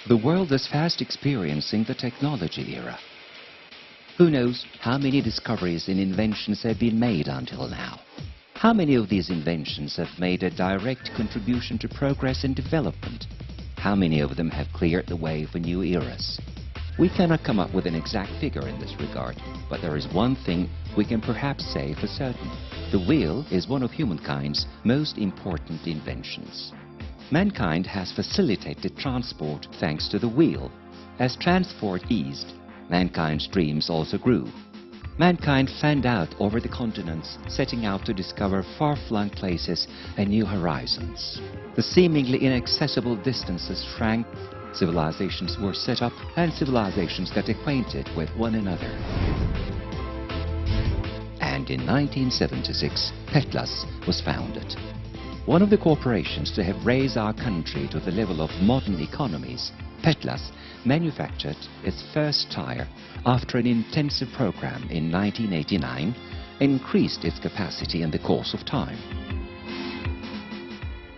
The world is fast experiencing the technology era. Who knows how many discoveries and inventions have been made until now? How many of these inventions have made a direct contribution to progress and development? How many of them have cleared the way for new eras? We cannot come up with an exact figure in this regard, but there is one thing we can perhaps say for certain. The wheel is one of humankind's most important inventions. Mankind has facilitated transport thanks to the wheel. As transport eased, mankind's dreams also grew. Mankind fanned out over the continents, setting out to discover far-flung places and new horizons. The seemingly inaccessible distances shrank, civilizations were set up, and civilizations got acquainted with one another. And in 1976, PETLAS was founded. One of the corporations to have raised our country to the level of modern economies, PETLAS manufactured its first tire after an intensive program in 1989 and increased its capacity in the course of time.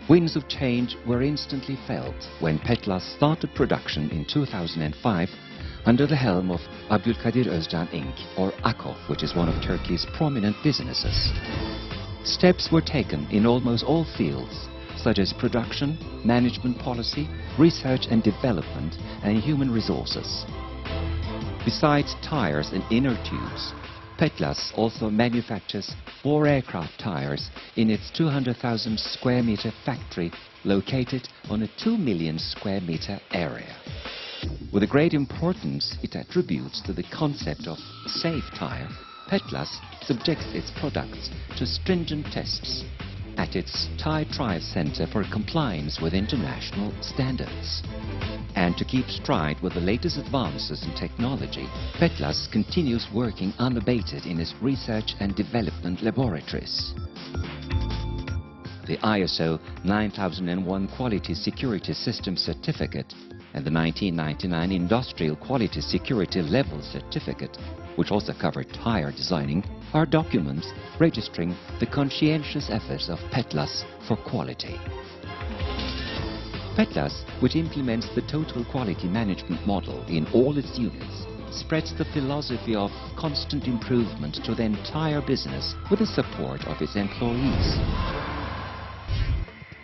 Winds of change were instantly felt when PETLAS started production in 2005 under the helm of Abdülkadir Özcan Inc., or AKO, which is one of Turkey's prominent businesses. Steps were taken in almost all fields, such as production, management policy, research and development, and human resources. Besides tires and inner tubes, PETLAS also manufactures 4 aircraft tires in its 200,000 square meter factory located on a 2 million square meter area. With the great importance it attributes to the concept of safe tire, PETLAS subjects its products to stringent tests at its Thai Trial Center for compliance with international standards. And to keep stride with the latest advances in technology, PETLAS continues working unabated in its research and development laboratories. The ISO 9001 Quality Security System Certificate and the 1999 Industrial Quality Security Level Certificate, which also covered tire designing, are documents registering the conscientious efforts of PETLAS for quality. PETLAS, which implements the total quality management model in all its units, spreads the philosophy of constant improvement to the entire business with the support of its employees.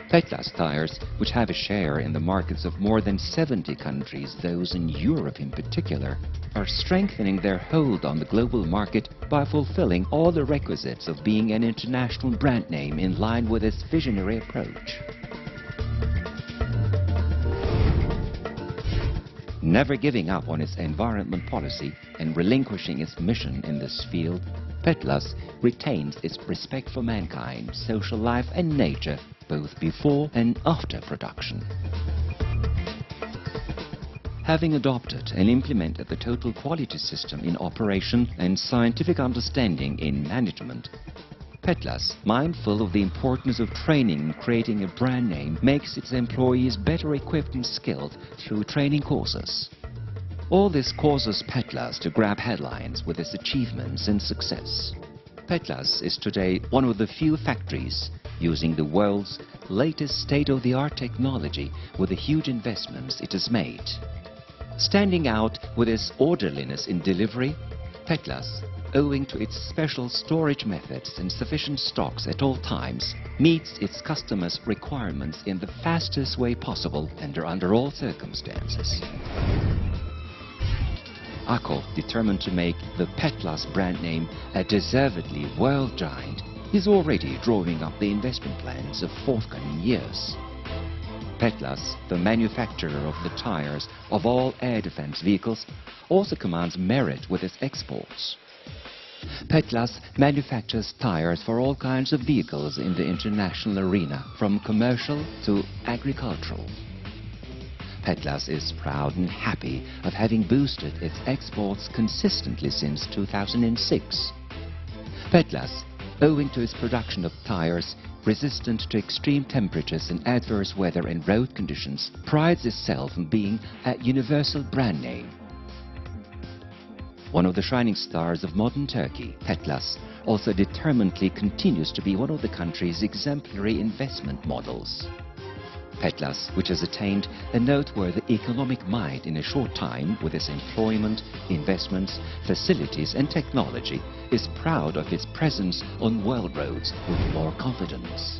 PETLAS tires, which have a share in the markets of more than 70 countries, those in Europe in particular, are strengthening their hold on the global market by fulfilling all the requisites of being an international brand name in line with its visionary approach. Never giving up on its environment policy and relinquishing its mission in this field, PETLAS retains its respect for mankind, social life and nature both before and after production. Having adopted and implemented the total quality system in operation and scientific understanding in management, PETLAS, mindful of the importance of training and creating a brand name, makes its employees better equipped and skilled through training courses. All this causes PETLAS to grab headlines with its achievements and success. PETLAS is today one of the few factories using the world's latest state-of-the-art technology with the huge investments it has made. Standing out with its orderliness in delivery, PETLAS, owing to its special storage methods and sufficient stocks at all times, meets its customers' requirements in the fastest way possible and under all circumstances. AKO, determined to make the PETLAS brand name a deservedly world giant, is already drawing up the investment plans of forthcoming years. PETLAS, the manufacturer of the tires of all air defense vehicles, also commands merit with its exports. PETLAS manufactures tires for all kinds of vehicles in the international arena, from commercial to agricultural. PETLAS is proud and happy of having boosted its exports consistently since 2006. PETLAS, owing to its production of tires resistant to extreme temperatures and adverse weather and road conditions, prides itself on being a universal brand name. One of the shining stars of modern Turkey, PETLAS also determinedly continues to be one of the country's exemplary investment models. PETLAS, which has attained a noteworthy economic might in a short time with its employment, investments, facilities and technology, is proud of its presence on world roads with more confidence.